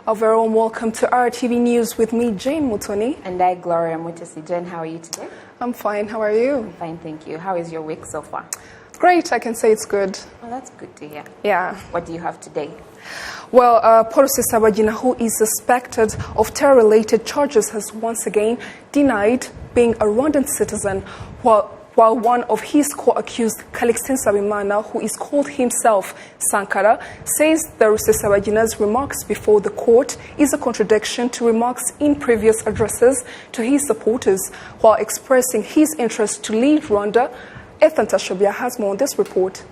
A very warm welcome to RTV News with me, Jane Mutoni. And I, Gloria Mutesi. Jane, how are you today? I'm fine. How are you? I'm fine, thank you. How is your week so far? Great. I can say it's good. Well, that's good to hear. Yeah. What do you have today? Well, Paul Rusesabagina, who is suspected of terror-related charges, has once again denied being a Rwandan citizen, while one of his co-accused, Calixte Nsabimana, who is called himself Sankara, says the Rusesabagina's remarks before the court is a contradiction to remarks in previous addresses to his supporters. While expressing his interest to lead Rwanda, Ethan Tashobia has more on this report.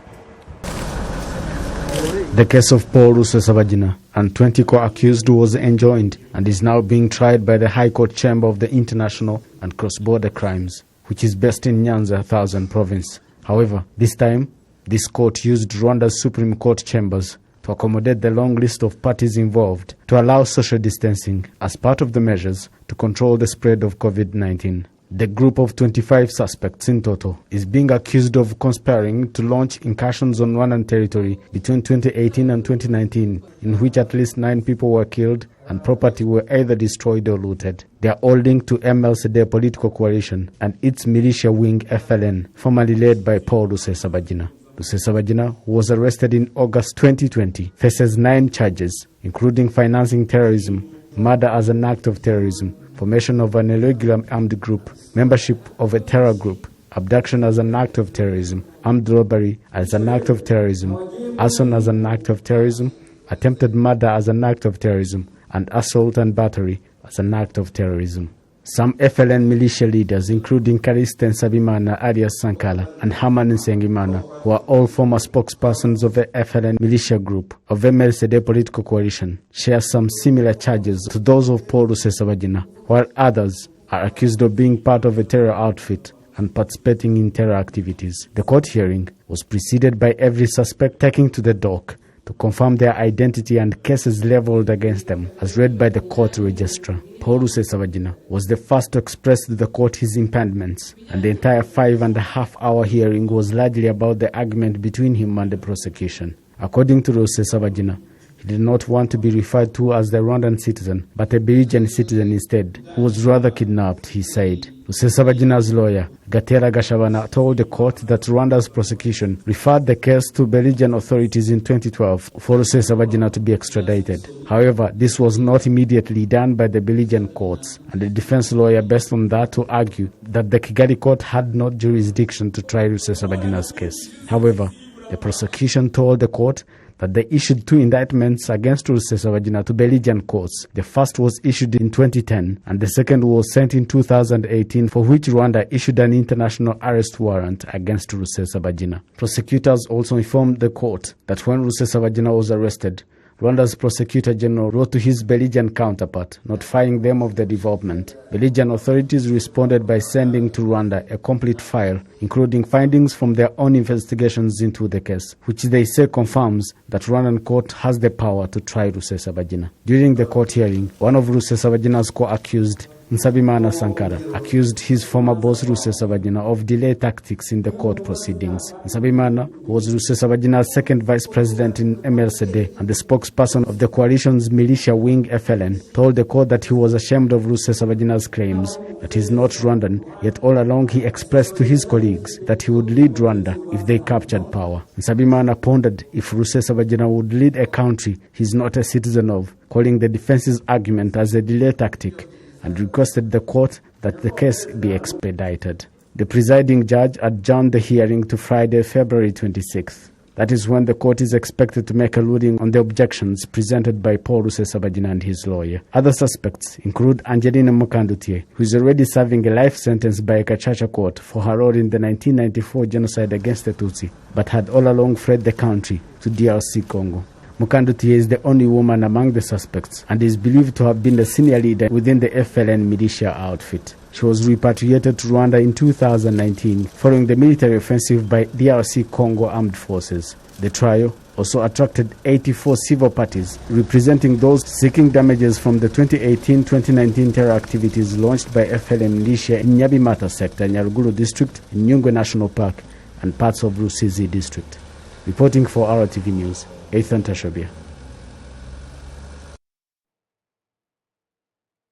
The case of Paul Rusesabagina and 20 co-accused was enjoined and is now being tried by the High Court Chamber of the International and Cross-Border Crimes, which is based in Nyanza, Thousand Province. However, this time, this court used Rwanda's Supreme Court chambers to accommodate the long list of parties involved to allow social distancing as part of the measures to control the spread of COVID-19. The group of 25 suspects in total is being accused of conspiring to launch incursions on Rwandan territory between 2018 and 2019, in which at least 9 people were killed and property were either destroyed or looted. They are all linked to MLCD political coalition and its militia wing FLN, formerly led by Paul Rusesabagina. Rusesabagina, who was arrested in August 2020, faces 9 charges, including financing terrorism, murder as an act of terrorism, formation of an irregular armed group, membership of a terror group, abduction as an act of terrorism, armed robbery as an act of terrorism, arson as an act of terrorism, attempted murder as an act of terrorism, and assault and battery as an act of terrorism. Some FLN militia leaders, including Calixte Nsabimana alias Sankara and Herman Nsengimana, who are all former spokespersons of the FLN militia group of MLCD political coalition, share some similar charges to those of Paul Rusesabagina, while others are accused of being part of a terror outfit and participating in terror activities. The court hearing was preceded by every suspect taking to the dock to confirm their identity and cases leveled against them, as read by the court registrar. Paul Rusesabagina was the first to express to the court his impediments, and the entire 5.5-hour hearing was largely about the argument between him and the prosecution. According to Rusesabagina, he did not want to be referred to as the Rwandan citizen, but a Belgian citizen instead, who was rather kidnapped, he said. Rusesabagina's lawyer, Gatera Gashabana, told the court that Rwanda's prosecution referred the case to Belgian authorities in 2012 for Rusesabagina to be extradited. However, this was not immediately done by the Belgian courts, and the defense lawyer based on that to argue that the Kigali court had not jurisdiction to try Rusesabagina's case. However, the prosecution told the court that they issued 2 indictments against Rusesabagina to Belgian courts. The first was issued in 2010 and the second was sent in 2018, for which Rwanda issued an international arrest warrant against Rusesabagina. Prosecutors also informed the court that when Rusesabagina was arrested, Rwanda's Prosecutor General wrote to his Belgian counterpart, notifying them of the development. Belgian authorities responded by sending to Rwanda a complete file, including findings from their own investigations into the case, which they say confirms that Rwandan court has the power to try Rusesabagina. During the court hearing, one of Rusesabagina's co-accused, Nsabimana Sankara, accused his former boss Rusesabagina of delay tactics in the court proceedings. Nsabimana, who was Rusesabagina's second vice president in MLCD and the spokesperson of the coalition's militia wing FLN, told the court that he was ashamed of Rusesabagina's claims that he is not Rwandan, yet all along he expressed to his colleagues that he would lead Rwanda if they captured power. Nsabimana pondered if Rusesabagina would lead a country he is not a citizen of, calling the defense's argument as a delay tactic, and requested the court that the case be expedited. The presiding judge adjourned the hearing to Friday, February 26th. That is when the court is expected to make a ruling on the objections presented by Paul Rusesabagina and his lawyer. Other suspects include Angelina Mukandutie, who is already serving a life sentence by a Gacaca court for her role in the 1994 genocide against the Tutsi, but had all along fled the country to DRC Congo. Mukandutie is the only woman among the suspects and is believed to have been the senior leader within the FLN militia outfit. She was repatriated to Rwanda in 2019 following the military offensive by DRC Congo armed forces. The trial also attracted 84 civil parties, representing those seeking damages from the 2018-2019 terror activities launched by FLN militia in Nyabimata sector, Nyaruguru district, in Nyungwe National Park, and parts of Rusizi district. Reporting for RwandaTV News, Ethan Tashobia.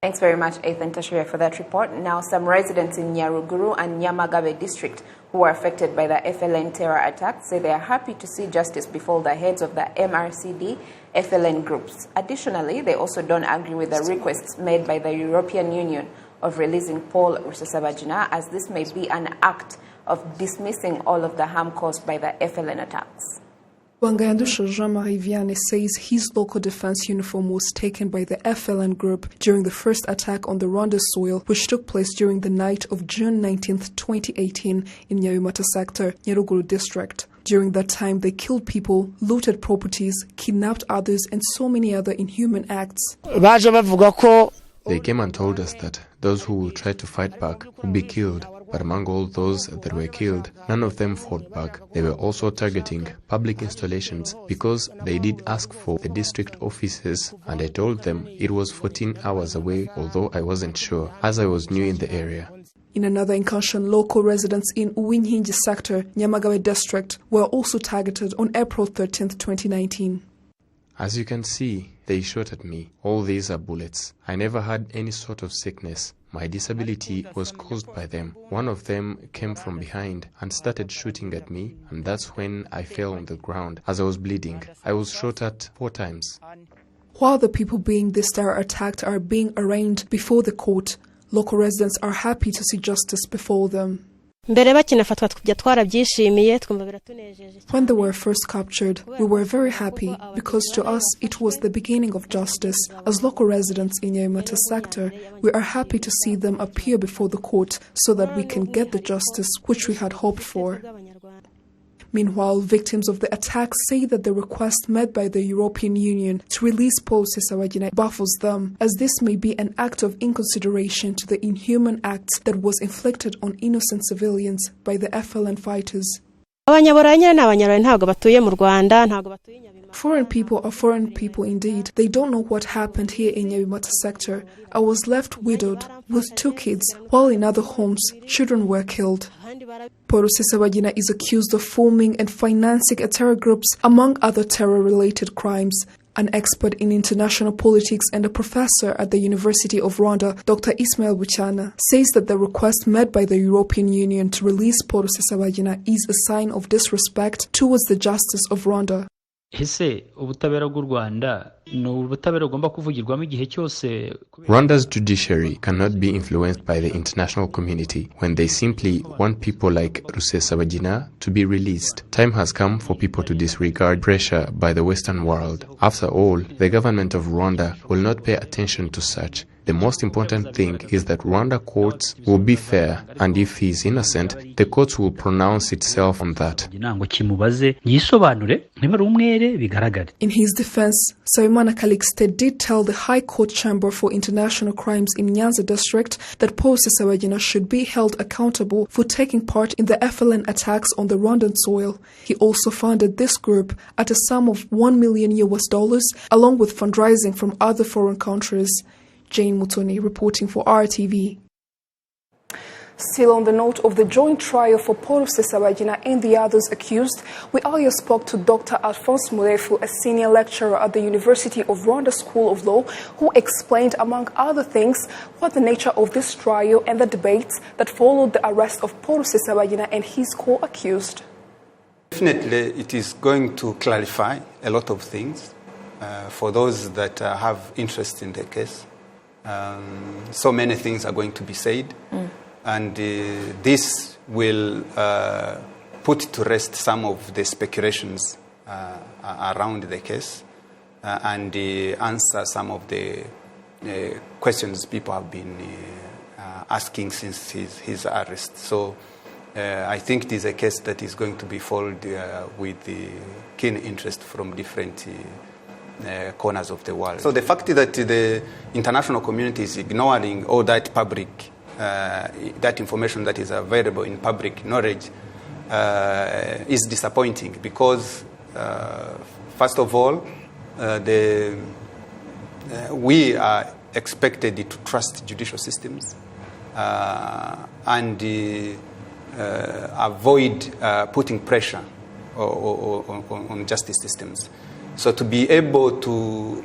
Thanks very much, Ethan Tashiria, for that report. Now, some residents in Nyaruguru and Nyamagabe district who were affected by the FLN terror attack say they are happy to see justice befall the heads of the MRCD FLN groups. Additionally, they also don't agree with the requests made by the European Union of releasing Paul Rusesabagina, as this may be an act of dismissing all of the harm caused by the FLN attacks. Wangayandusha Jean-Marie Vianney says his local defense uniform was taken by the FLN group during the first attack on the Rwanda soil, which took place during the night of June 19, 2018 in Nyayumata sector, Nyaruguru district. During that time, they killed people, looted properties, kidnapped others, and so many other inhuman acts. They came and told us that those who will try to fight back will be killed. But among all those that were killed, none of them fought back. They were also targeting public installations because they did ask for the district offices, and I told them it was 14 hours away, although I wasn't sure, as I was new in the area. In another incursion, local residents in Uwinhinji sector, Nyamagabe district, were also targeted on April 13, 2019. As you can see, they shot at me. All these are bullets. I never had any sort of sickness. My disability was caused by them. One of them came from behind and started shooting at me, and that's when I fell on the ground as I was bleeding. I was shot at 4 times. While the people being this terror attacked are being arraigned before the court, local residents are happy to see justice befall them. When they were first captured, we were very happy because to us it was the beginning of justice. As local residents in Nyayumata sector, we are happy to see them appear before the court so that we can get the justice which we had hoped for. Meanwhile, victims of the attack say that the request made by the European Union to release Paul Rusesabagina baffles them, as this may be an act of inconsideration to the inhuman acts that was inflicted on innocent civilians by the FLN fighters. Foreign people are foreign people indeed. They don't know what happened here in Nyayumata sector. I was left widowed with 2 kids, while in other homes, children were killed. Paul Rusesabagina is accused of forming and financing terror groups, among other terror-related crimes. An expert in international politics and a professor at the University of Rwanda, Dr. Ismail Buchana, says that the request made by the European Union to release Paul Rusesabagina is a sign of disrespect towards the justice of Rwanda. Rwanda's judiciary cannot be influenced by the international community when they simply want people like Rusesabagina to be released. Time has come for people to disregard pressure by the Western world. After all, the government of Rwanda will not pay attention to such. The most important thing is that Rwanda courts will be fair, and if he is innocent, the courts will pronounce itself on that. In his defense, Sayumana Calixte did tell the High Court Chamber for International Crimes in Nyanza district that Paul Rusesabagina should be held accountable for taking part in the FLN attacks on the Rwandan soil. He also funded this group at a sum of $1 million along with fundraising from other foreign countries. Jane Mutoni reporting for RTV. Still on the note of the joint trial for Paul Rusesabagina and the others accused, we earlier spoke to Dr. Alphonse Murefu, a senior lecturer at the University of Rwanda School of Law, who explained, among other things, what the nature of this trial and the debates that followed the arrest of Paul Rusesabagina and his co-accused. Definitely, it is going to clarify a lot of things for those that have interest in the case. So many things are going to be said, and this will put to rest some of the speculations around the case and answer some of the questions people have been asking since his arrest. So I think it is a case that is going to be followed with keen interest from different corners of the world. So the fact that the international community is ignoring all that public, that information that is available in public knowledge is disappointing because, first of all, we are expected to trust judicial systems and avoid putting pressure on justice systems. So to be able to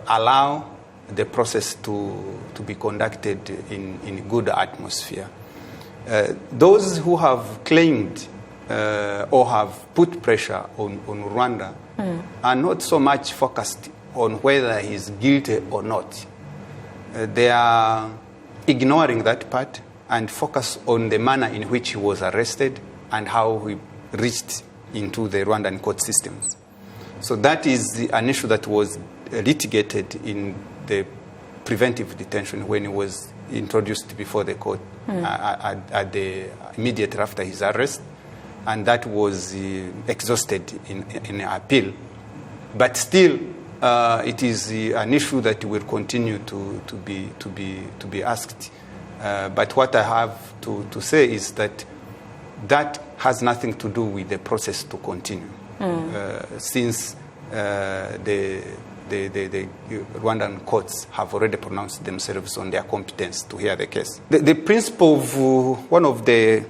allow the process to be conducted in good atmosphere. Those who have claimed or have put pressure on Rwanda are not so much focused on whether he's guilty or not. They are ignoring that part and focus on the manner in which he was arrested and how he reached into the Rwandan court systems. So that is an issue that was litigated in the preventive detention when he was introduced before the court at the immediately after his arrest, and that was exhausted in appeal. But still, it is an issue that will continue to be asked. But what I have to say is that has nothing to do with the process to continue, since the Rwandan courts have already pronounced themselves on their competence to hear the case. The principle of one of the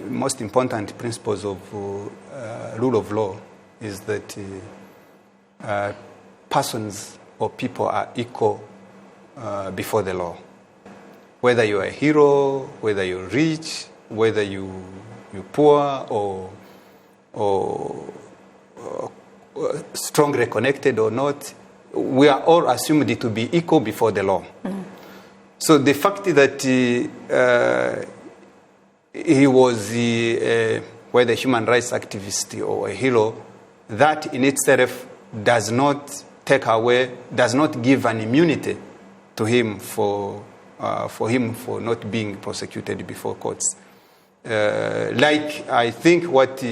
most important principles of rule of law is that persons or people are equal before the law. Whether you're a hero, whether you're rich, whether you're poor or strongly connected or not, we are all assumed to be equal before the law. So the fact that he was whether a human rights activist or a hero, that in itself does not take away, does not give an immunity to him for not being prosecuted before courts. Like I think what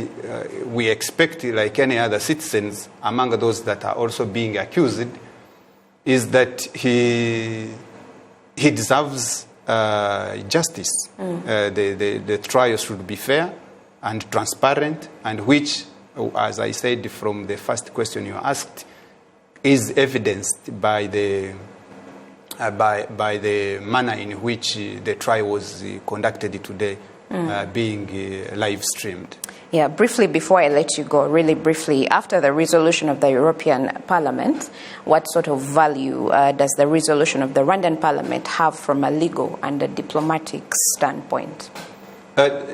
we expect, like any other citizens, among those that are also being accused, is that he deserves justice. The trial should be fair and transparent, and which, as I said from the first question you asked, is evidenced by the manner in which the trial was conducted today, being live streamed. Yeah, briefly before I let you go, really briefly, after the resolution of the European Parliament, what sort of value does the resolution of the Rwandan Parliament have from a legal and a diplomatic standpoint? Let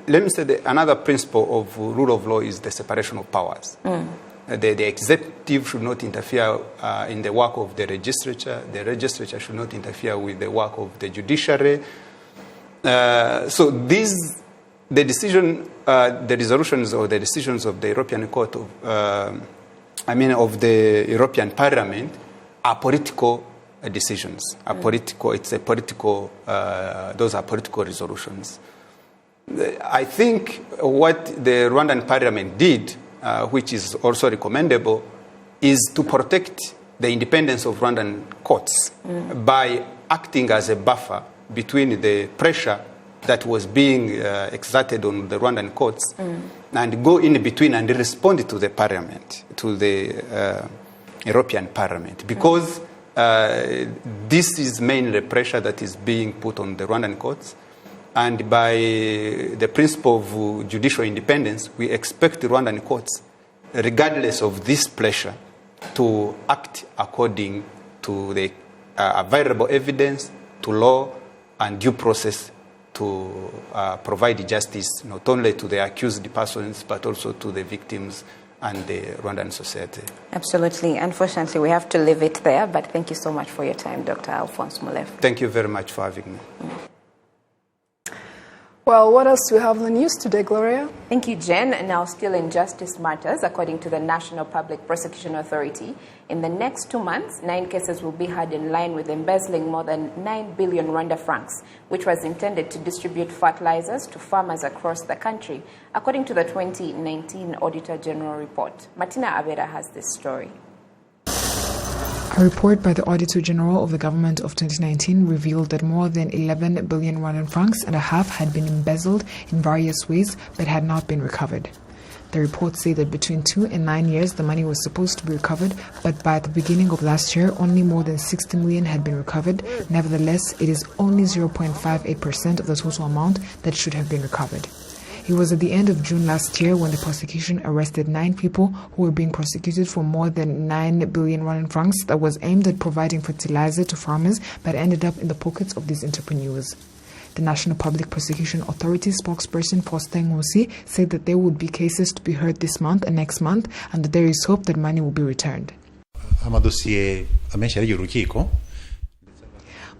me say another principle of rule of law is the separation of powers. The executive should not interfere in the work of the legislature. The legislature should not interfere with the work of the judiciary. So the resolutions or the decisions of the European Court of the European Parliament are political decisions. Those are political resolutions. I think what the Rwandan Parliament did, which is also recommendable, is to protect the independence of Rwandan courts by acting as a buffer between the pressure that was being exerted on the Rwandan courts and go in between and respond to the parliament, to the European Parliament. Because this is mainly pressure that is being put on the Rwandan courts. And by the principle of judicial independence, we expect the Rwandan courts, regardless of this pressure, to act according to the available evidence, to law, and due process to provide justice not only to the accused persons, but also to the victims and the Rwandan society. Absolutely. Unfortunately, we have to leave it there, but thank you so much for your time, Dr. Alphonse Mulefu. Thank you very much for having me. Well, what else do we have in the news today, Gloria? Thank you, Jen. Now, still in justice matters, according to the National Public Prosecution Authority, in the next 2 months, 9 cases will be heard in line with embezzling more than 9 billion Rwanda francs, which was intended to distribute fertilizers to farmers across the country, according to the 2019 Auditor General report. Martina Abera has this story. A report by the Auditor General of the government of 2019 revealed that more than 11 billion Rwandan francs and a half had been embezzled in various ways but had not been recovered. The reports say that between 2 and 9 years the money was supposed to be recovered, but by the beginning of last year only more than 60 million had been recovered. Nevertheless, it is only 0.58% of the total amount that should have been recovered. It was at the end of June last year when the prosecution arrested 9 people who were being prosecuted for more than 9 billion Rwandan francs that was aimed at providing fertilizer to farmers but ended up in the pockets of these entrepreneurs. The National Public Prosecution Authority spokesperson Faustin Ngosi said that there would be cases to be heard this month and next month and that there is hope that money will be returned.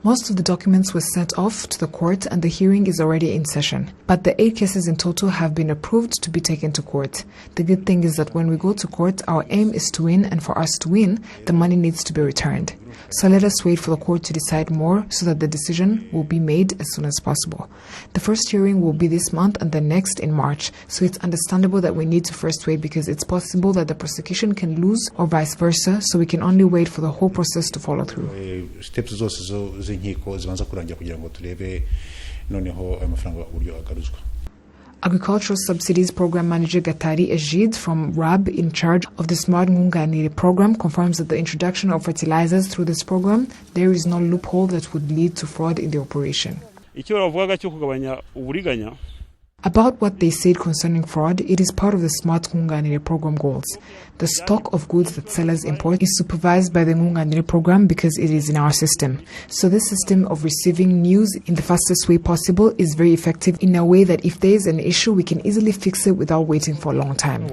Most of the documents were sent off to the court and the hearing is already in session. But the 8 cases in total have been approved to be taken to court. The good thing is that when we go to court, our aim is to win, and for us to win, the money needs to be returned. So let us wait for the court to decide more so that the decision will be made as soon as possible. The first hearing will be this month and the next in March. So it's understandable that we need to first wait because it's possible that the prosecution can lose or vice versa. So we can only wait for the whole process to follow through. Agricultural Subsidies Program Manager Gatari Ejid from RAB in charge of the Smart Ngunganire program confirms that the introduction of fertilizers through this program, there is no loophole that would lead to fraud in the operation. About what they said concerning fraud, it is part of the Smart Ngunganire program goals. The stock of goods that sellers import is supervised by the Ngunganire program because it is in our system. So this system of receiving news in the fastest way possible is very effective in a way that if there is an issue, we can easily fix it without waiting for a long time.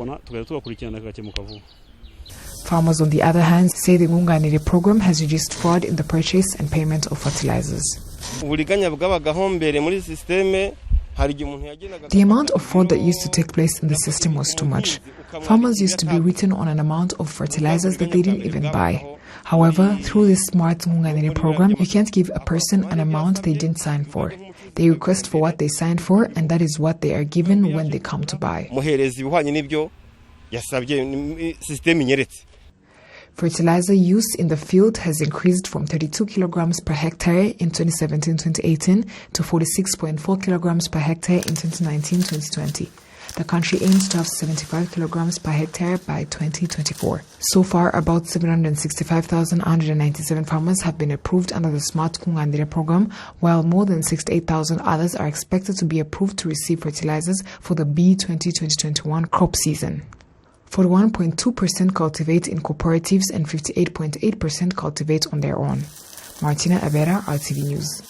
Farmers, on the other hand, say the Ngunganire program has reduced fraud in the purchase and payment of fertilizers. The amount of fraud that used to take place in the system was too much. Farmers used to be written on an amount of fertilizers that they didn't even buy. However, through this Smart Ngunganire program, you can't give a person an amount they didn't sign for. They request for what they signed for, and that is what they are given when they come to buy. Fertilizer use in the field has increased from 32 kilograms per hectare in 2017-2018 to 46.4 kilograms per hectare in 2019-2020. The country aims to have 75 kilograms per hectare by 2024. So far, about 765,197 farmers have been approved under the Smart Ngunganire program, while more than 68,000 others are expected to be approved to receive fertilizers for the B2020-21 crop season. 41.2% cultivate in cooperatives and 58.8% cultivate on their own. Martina Avera, RTV News.